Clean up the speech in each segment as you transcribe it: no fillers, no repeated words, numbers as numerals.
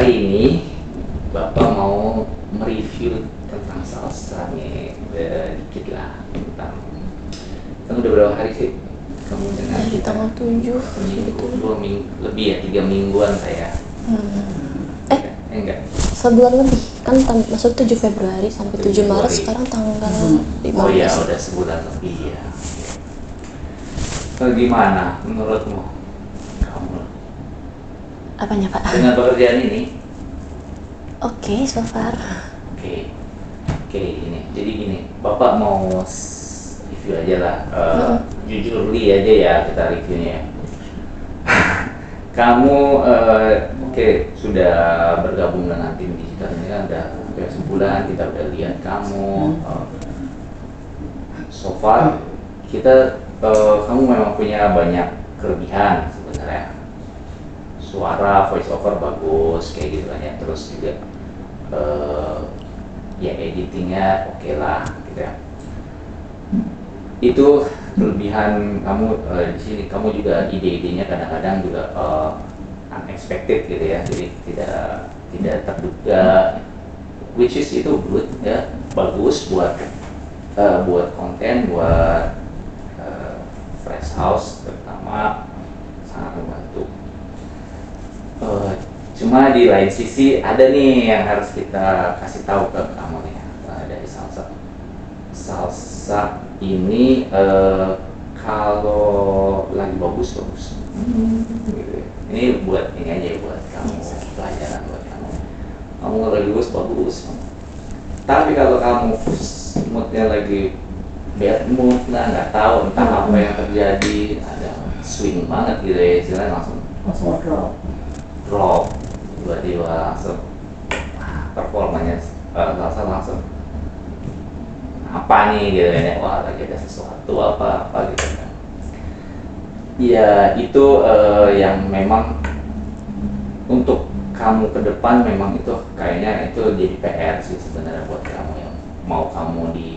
Hari ini Bapak mau mereview tentang salsa nih, dikit lah tentang. Kamu udah berapa hari sih kamu dengan Dari kita? tanggal 7 Seminggu, gitu. 2 minggu lebih ya, 3 mingguan saya. Enggak. Sebulan lebih kan masuk 7 Februari sampai 7 Maret, Februari. sekarang tanggal 15. Oh ya, udah sebulan lebih ya. Gimana menurutmu kamu Apanya, Pak? dengan pekerjaan ini? Oke, so far. Oke, ini. Jadi gini, Bapak mau review aja lah. Jujur aja ya kita reviewnya ya. Kamu sudah bergabung dengan tim digital ini kan udah hampir sebulan, kita udah lihat kamu. So far kita kamu memang punya banyak kelebihan sebenarnya. Suara, voice over bagus kayak gitu kan ya. Terus juga ya editingnya oke lah gitu ya. Itu kelebihan kamu di sini. Kamu juga ide-idenya kadang-kadang juga unexpected gitu ya, jadi tidak terduga, which is itu good ya, bagus buat konten, buat Fresh House terutama, sangat membantu. Cuma di lain sisi ada nih yang harus kita kasih tahu ke kamu nih dari salsa ini, kalau lagi bagus gitu. Ini buat ini aja ya, buat kamu, pelajaran buat kamu lagi bagus, tapi kalau kamu moodnya lagi bad mood lah, nggak tahu entah apa yang terjadi, ada swing banget gitu ya, istilahnya langsung drop tiba-tiba, langsung performanya langsung apa nih gitu ya, wah lagi ada sesuatu apa gitu kan ya. Itu yang memang untuk kamu ke depan, memang itu kayaknya itu jadi PR sih sebenarnya buat kamu, yang mau kamu di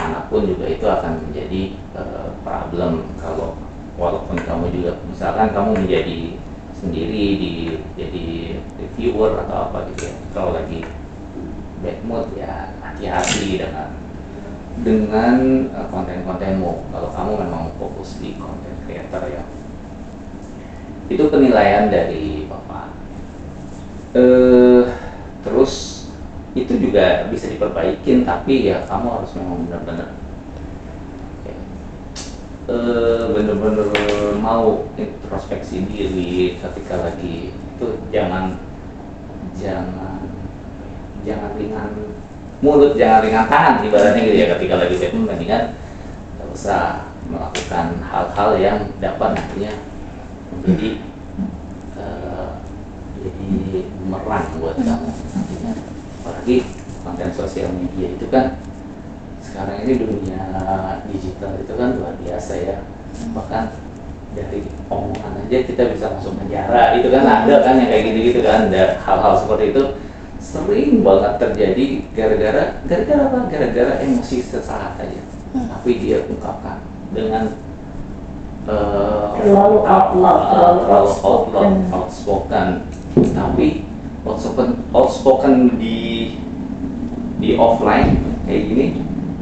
manapun juga itu akan menjadi problem. Kalau walaupun kamu juga misalkan kamu menjadi sendiri jadi reviewer atau apa gitu ya, kalau lagi bad mood ya hati-hati dengan konten-kontenmu. Kalau kamu memang fokus di konten creator ya, itu penilaian dari Bapak. Terus itu juga bisa diperbaikin, tapi ya kamu harus memang benar-benar benar-benar mau introspeksi diri ketika lagi itu. Jangan ringan mulut, jangan ringan tangan ibaratnya gitu ya. Ketika lagi mendingan nggak usah melakukan hal-hal yang dapat nantinya menjadi jadi bumerang buat kamu nantinya. Apalagi konten sosial media itu kan sekarang ini dunia digital itu kan luar biasa ya. Bahkan dari omongan aja kita bisa masuk penjara, itu kan ada kan yang kayak gitu-gitu kan. Ada hal-hal seperti itu sering banget terjadi gara-gara apa? Gara-gara emosi sesaat aja, tapi dia ungkapkan dengan terlalu outspoken. Tapi outspoken di offline kayak gini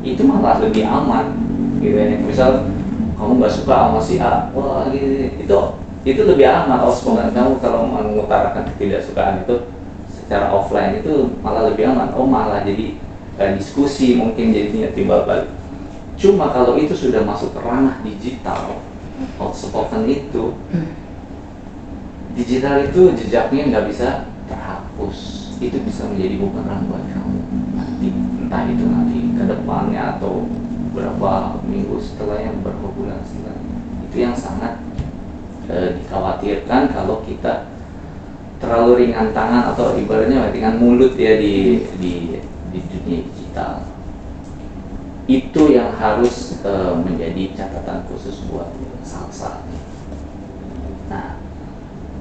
itu malah lebih aman gitu ya. Misal kamu nggak suka sama si A, wah gitu, itu lebih aman outspoken. Kamu kalau mengutarakan ketidaksukaan itu secara offline itu malah lebih aman. Malah jadi diskusi mungkin jadinya timbal balik. Cuma kalau itu sudah masuk ke ranah digital, outspoken itu digital itu jejaknya nggak bisa terhapus. Itu bisa menjadi bumerang buat kamu nanti, entah itu nanti ke depannya atau berapa minggu setelahnya, berapa bulan setelahnya. Itu yang sangat dikhawatirkan kalau kita terlalu ringan tangan atau ibaratnya ringan mulut ya di dunia digital. Itu yang harus menjadi catatan khusus buat salsa. Nah,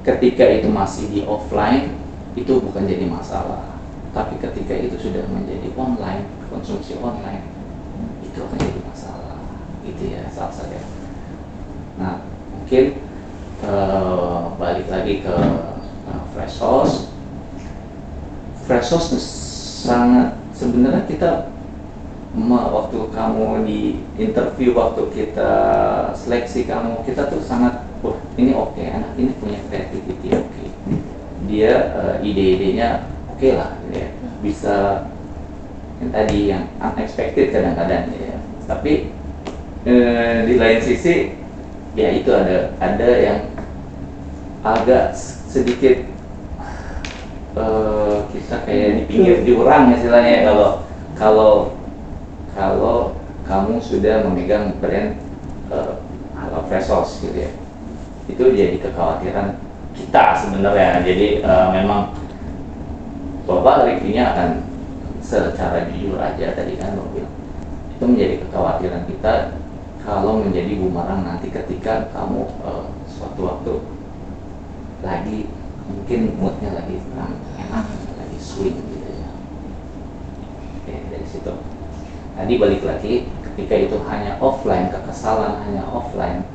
ketika itu masih di offline itu bukan jadi masalah, tapi ketika itu sudah menjadi online, konsumsi online, itu akan jadi masalah gitu ya salsa ya. Nah, mungkin balik lagi ke Fresh House, Fresos sangat, sebenarnya kita waktu kamu di interview, waktu kita seleksi kamu, kita tuh sangat, wah ini oke, anak ini punya creativity oke. Dia ide-idenya oke lah, ya. Bisa yang tadi yang unexpected kadang-kadang ya. Tapi di lain sisi ya itu ada yang agak sedikit kita kayak di pinggir jurang istilahnya, kalau kamu sudah memegang brand Halo Fresos gitu ya. Itu jadi kekhawatiran kita sebenarnya. Jadi memang Bapak reviewnya akan secara jujur aja tadi kan Bapak bilang. Itu menjadi kekhawatiran kita kalau menjadi bumerang nanti ketika kamu suatu waktu lagi mungkin moodnya lagi kurang enak, lagi swing gitu ya. Oke, dari situ. Tadi balik lagi, ketika itu hanya offline, kekesalan hanya offline,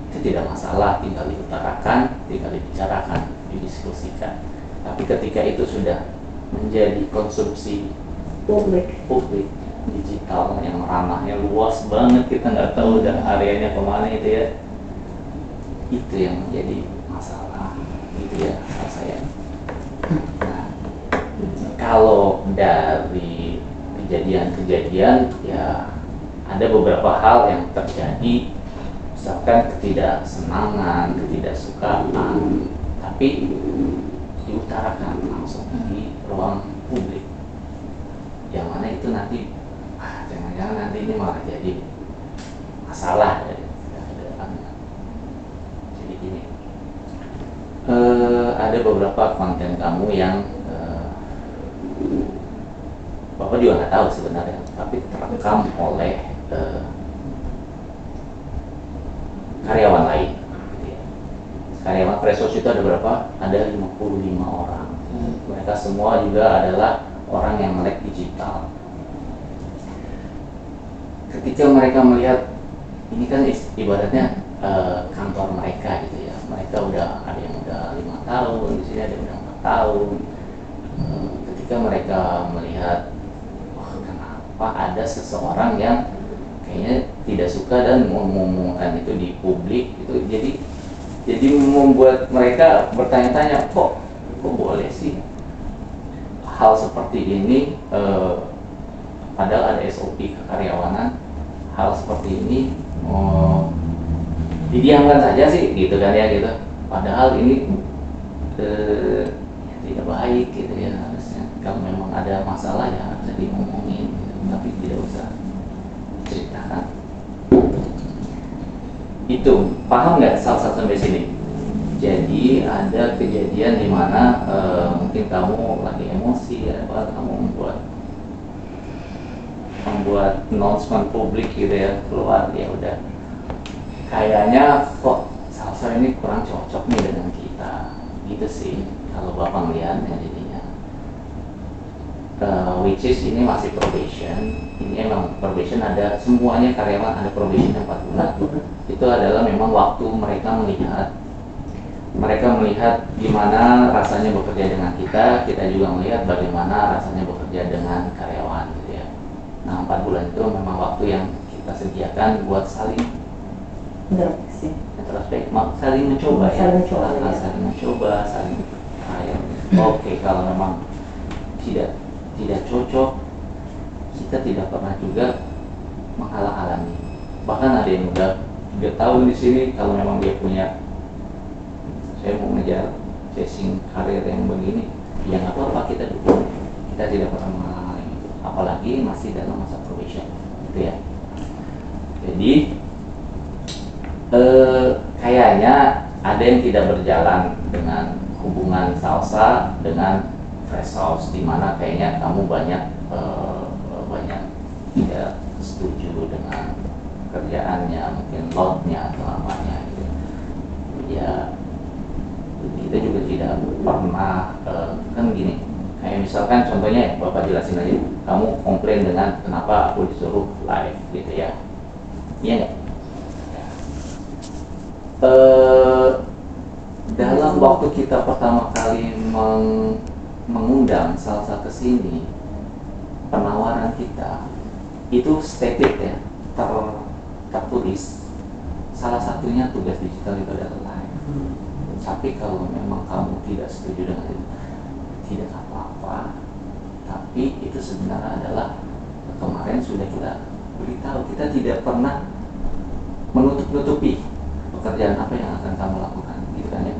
itu tidak masalah, tinggal diutarakan, tinggal dibicarakan, didiskusikan. Tapi ketika itu sudah menjadi konsumsi publik digital yang ranahnya luas banget, kita nggak tahu dan areanya kemana itu ya, itu yang menjadi masalah gitu ya menurut saya. Nah, kalau dari kejadian-kejadian ya ada beberapa hal yang terjadi, misalkan ketidaksenangan, ketidaksukaan, tapi diutarakan langsung di ruang publik, yang mana itu nanti jangan-jangan nanti ini malah jadi masalah dari kedepannya. Jadi gini, ada beberapa konten kamu yang Bapak juga nggak tahu sebenarnya, tapi terekam oleh karyawan lain. Karyawan Fresos itu ada berapa? Ada 55 orang. Mereka semua juga adalah orang yang melek digital. Ketika mereka melihat ini kan ibaratnya kantor mereka gitu ya, mereka udah ada yang udah 5 tahun di sini, ada yang udah 4 tahun. Ketika mereka melihat, wah kenapa ada seseorang yang kayaknya tidak suka dan mengumumkan itu di publik gitu, jadi membuat mereka bertanya-tanya, kok boleh sih hal seperti ini, padahal ada SOP kekaryawanan, hal seperti ini didiamkan saja sih gitu kan ya gitu, padahal ini tidak baik gitu ya. Harusnya kalau memang ada masalah ya harusnya diomongin gitu, tapi tidak usah ceritakan. Itu paham nggak salah satu sampai sini? Jadi ada kejadian di mana mungkin kamu lagi emosi, apa kamu membuat announcement publik gitu ya, keluar ya udah kayaknya kok Salsa ini kurang cocok nih dengan kita gitu sih kalau Bapak melihatnya jadinya. Which is ini masih probation, ini emang probation, ada semuanya karyawan ada probation 4 bulan. Itu adalah memang waktu mereka melihat gimana rasanya bekerja dengan kita juga melihat bagaimana rasanya bekerja dengan karyawan gitu ya. Nah 4 bulan itu memang waktu yang kita sediakan buat saling introspeksi, saling mencoba ya, saling mencoba, saling oke, kalau memang tidak cocok, kita tidak pernah juga menghalang-halangi. Bahkan ada yang udah 3 tahun di sini, kalau memang dia punya, saya mau ngejar chasing karir yang begini, ya nggak apa-apa, kita dukung. Kita tidak pernah menghalang-halangi itu, apalagi masih dalam masa probation, gitu ya. Jadi kayaknya ada yang tidak berjalan dengan hubungan Salsa dengan Fresos, di mana kayaknya kamu banyak tidak setuju dengan kerjaannya, mungkin loadnya atau apanya gitu. Ya kita juga tidak pernah kan gini, kayak misalkan contohnya ya, Bapak jelasin aja, kamu komplain dengan kenapa aku disuruh live gitu ya, iya nggak? Dalam waktu kita pertama kali mengundang undang Salsa ke sini, penawaran kita itu stated ya, tertulis. Salah satunya tugas digital itu adalah live. Tapi kalau memang kamu tidak setuju dengan itu, tidak apa-apa. Tapi itu sebenarnya adalah kemarin sudah kita beritahu, kita tidak pernah menutup-nutupi pekerjaan apa yang akan kamu lakukan, gitu kan ya.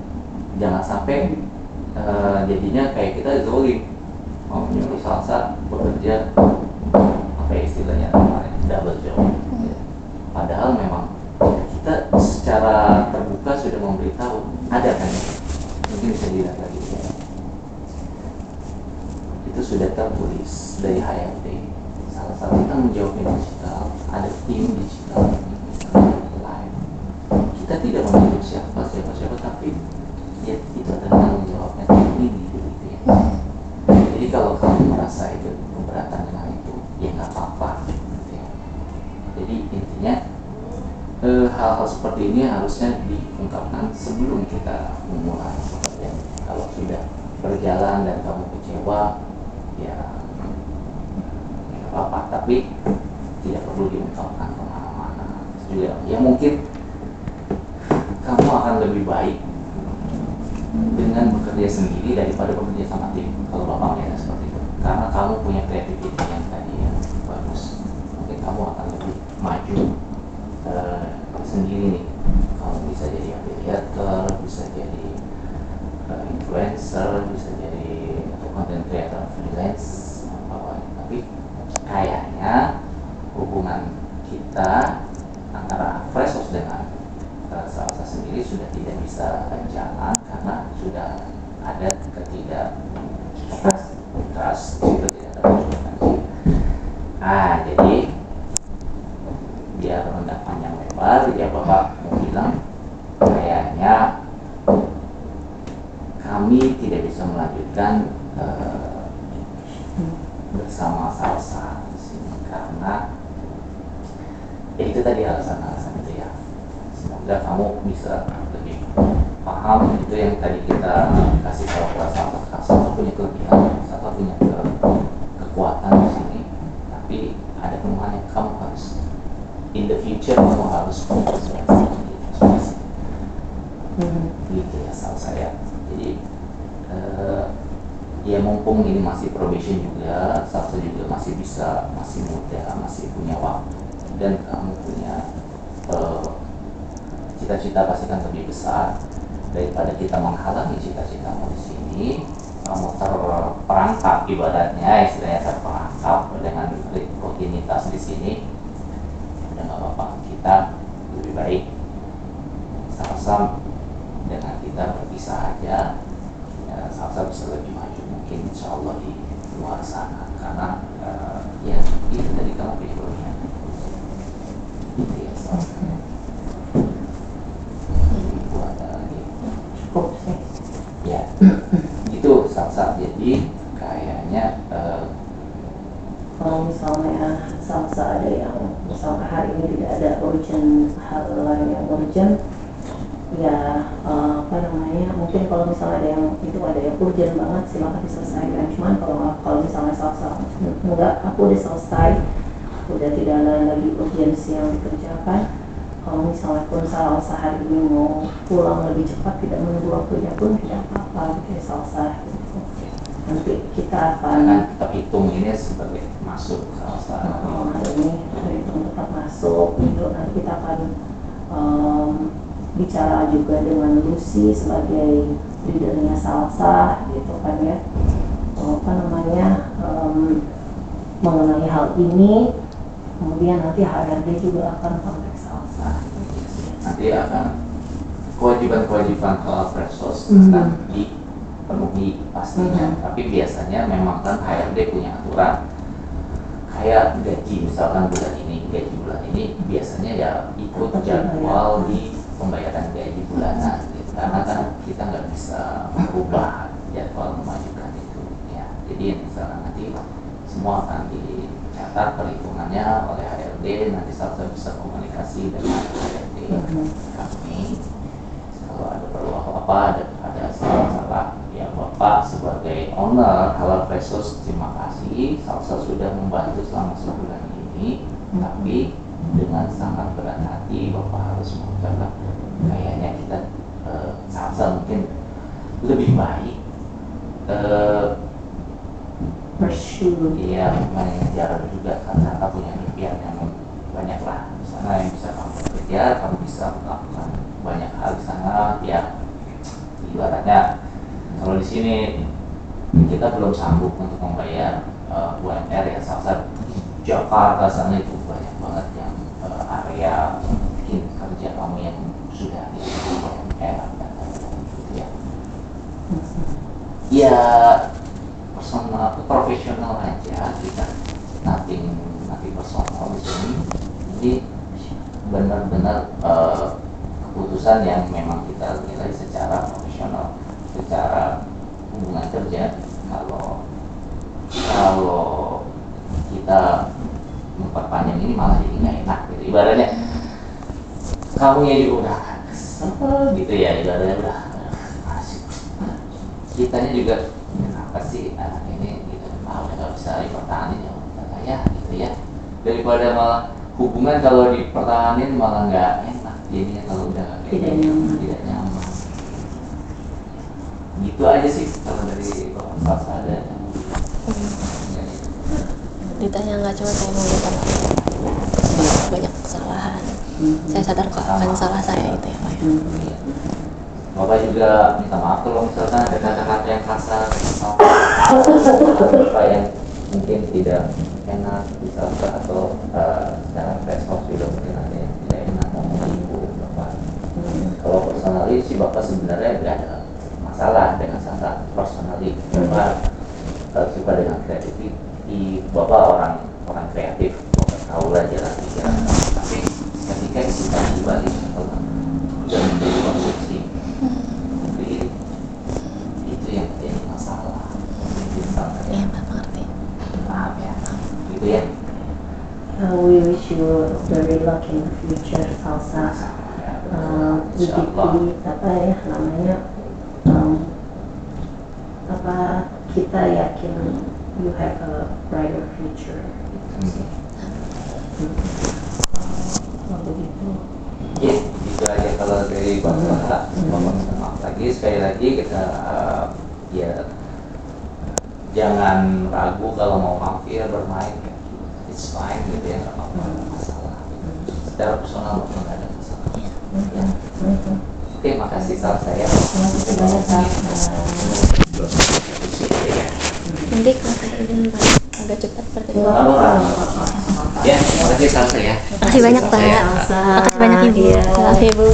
Jangan sampai jadinya kayak kita zolim, mau menyuruh Salsa bekerja apa ya istilahnya kemarin, double job. Padahal memang kita secara terbuka sudah memberitahu, ada kan ya? Mungkin bisa dilihat lagi ya. Itu sudah tertulis dari HRD. Salah tanggung jawab digital, ada tim digital live. Kita tidak menyebut siapa, tapi ya itu adalah tanggung jawabnya tim ini gitu ya. Jadi kalau kamu merasa itu keberatan dengan itu, ya nggak apa-apa gitu ya. Jadi intinya hal-hal seperti ini harusnya diungkapkan sebelum kita memulai pekerjaan. Kalau sudah berjalan dan kamu kecewa, ya nggak apa-apa, tapi tidak perlu diungkapkan kemana-mana juga. Ya mungkin kamu akan lebih baik dengan bekerja sendiri daripada bekerja sama tim, kalau bapak melihat seperti itu, karena kamu punya kreativitas yang tadi yang bagus. Mungkin kamu akan lebih maju sendiri nih. Kamu bisa jadi affiliator, bisa jadi influencer, bisa jadi content creator freelance, tapi kayaknya hubungan kita antara Fresos dengan Salsa sendiri sudah tidak bisa jalan karena sudah ada trust itu tidak ada komunikasi. Jadi biar rendah panjang lebar, ya Bapak mau bilang kayaknya kami tidak bisa melanjutkan bersama Salsa di sini karena ya itu tadi alasan-alasan itu ya. Semoga kamu bisa lebih paham itu yang tadi kita kasih tahu ke Salsa punya kelebihan, Salsa punya kekuatan di sini, tapi ada kelemahan yang kamu harus in the future kamu harus konsentrasi gitu ya Salsa ya. Jadi ya mumpung ini masih probation juga, Salsa juga masih muda, masih punya waktu, dan kamu punya cita-cita pasti kan lebih besar daripada kita menghalangi cita-citamu di sini. Kamu terperangkap, ibaratnya istilahnya terperangkap dengan rutinitas di sini. Udah nggak apa-apa, kita lebih baik sama-sama dengan kita berpisah aja. Salsa bisa lebih maju mungkin insya Allah di luar sana karena ya itu tadi kamu punya kelebihan itu ya Salsa. Itu ada lagi cukup sih ya itu Salsa. Jadi kayaknya kalau misalnya Salsa ada yang misalnya hari ini tidak ada urgent, hal lain yang urgent, ya mungkin kalau misalnya ada yang urgent banget silakan diselesaikan. Cuman kalau misalnya Salsa enggak, aku udah selesai, udah tidak ada lagi urgensi yang dikerjakan, kalau misalnya pun Salsa hari ini mau pulang lebih cepat, tidak menunggu waktunya pun tidak apa-apa gitu ya Salsa gitu. Nanti kita akan terhitung ini sebagai masuk Salsa. hari ini tetap masuk gitu. Nanti kita akan bicara juga dengan Lucy sebagai leadernya Salsa gitu kan ya, mengenai hal ini. Kemudian nanti HRD juga akan kontak Salsa. Nanti akan kewajiban-kewajiban kalau Fresos akan dipenuhi pastinya. Tapi biasanya memang kan HRD punya aturan kayak gaji, misalkan gaji bulan ini biasanya ya ikut jadwal di pembayaran gaji bulanan gitu. Karena kan kita nggak bisa merubah jadwal memajukan itu ya. Jadi misalnya nanti semua akan dicatat perhitungannya oleh HRD. Nanti Salsa bisa komunikasi dengan HRD kami. Kalau ada perlu apa-apa, ada salah-salah ya Bapak sebagai owner Halal Fresh Sauce, terima kasih Salsa sudah membantu selama sebulan ini, tapi dengan sangat berat hati Bapak harus mengucapkan kayaknya kita Salsa mungkin lebih baik pursue. iya mengejar juga karena kita punya impian yang banyak lah di sana yang bisa kamu kejar, kamu bisa melakukan banyak hal di sana ya. Ibaratnya kalau di sini kita belum sanggup untuk membayar UMR ya, Salsa Jakarta sana itu banyak banget yang area mungkin kerja kamu yang sudah di UMR gitu ya. Ya personal profesional aja kita nanti personal di sini. Jadi benar-benar keputusan yang memang kita nilai secara profesional, secara hubungan kerja. Kalau kita memperpanjang ini malah jadi nggak enak gitu. Ibaratnya kamu ya juga udah kesel gitu ya, ibaratnya udah asik. Kitanya juga kenapa sih anak ini gitu, udah nggak bisa dipertahankan ya gitu ya. Daripada malah hubungan kalau dipertahanin malah nggak enak, jadinya kalau udah Tidak nyaman. tidak nyaman. Gitu aja sih kalau dari Bapak Salsa ada. Ditanya nggak cuma saya mau minta maaf, banyak kesalahan. Saya sadar kok akan salah saya itu ya Pak ya. Iya. Bapak juga minta maaf kalau misalkan ada kata-kata yang kasar Bapak yang mungkin tidak enak di Salsa atau secara respons juga mungkin ada yang tidak enak sama ibu Bapak. Kalau personally sih Bapak sebenarnya nggak ada masalah dengan Salsa personally. Bapak suka dengan kreativiti, Bapak orang kreatif, Bapak tahu lah jalan pikiran. Tapi ketika kita dibalik dan menjadi konsumsi, itu yang jadi masalah. Iya Pak, mengerti. Maaf ya, gitu ya. We wish you very luck in the future, Salsa. Insyaallah. Apa ya namanya? Kita yakin you have a brighter future. Oh begitu. Ya, itu aja kalau dari Bapak. Bapak minta maaf lagi, sekali lagi kita ya jangan ragu kalau mau mampir bermain ya. It's fine gitu ya, nggak apa-apa, nggak masalah. Secara personal Bapak nggak ada masalah. Ya. Oke, makasih Salsa ya. Terima kasih banyak, Salsa. Nanti kalau saya izin Pak, agak cepat seperti itu. Ya, makasih Salsa ya. Makasih banyak Pak. Salsa. Makasih banyak Ibu. Iya. Makasih Ibu.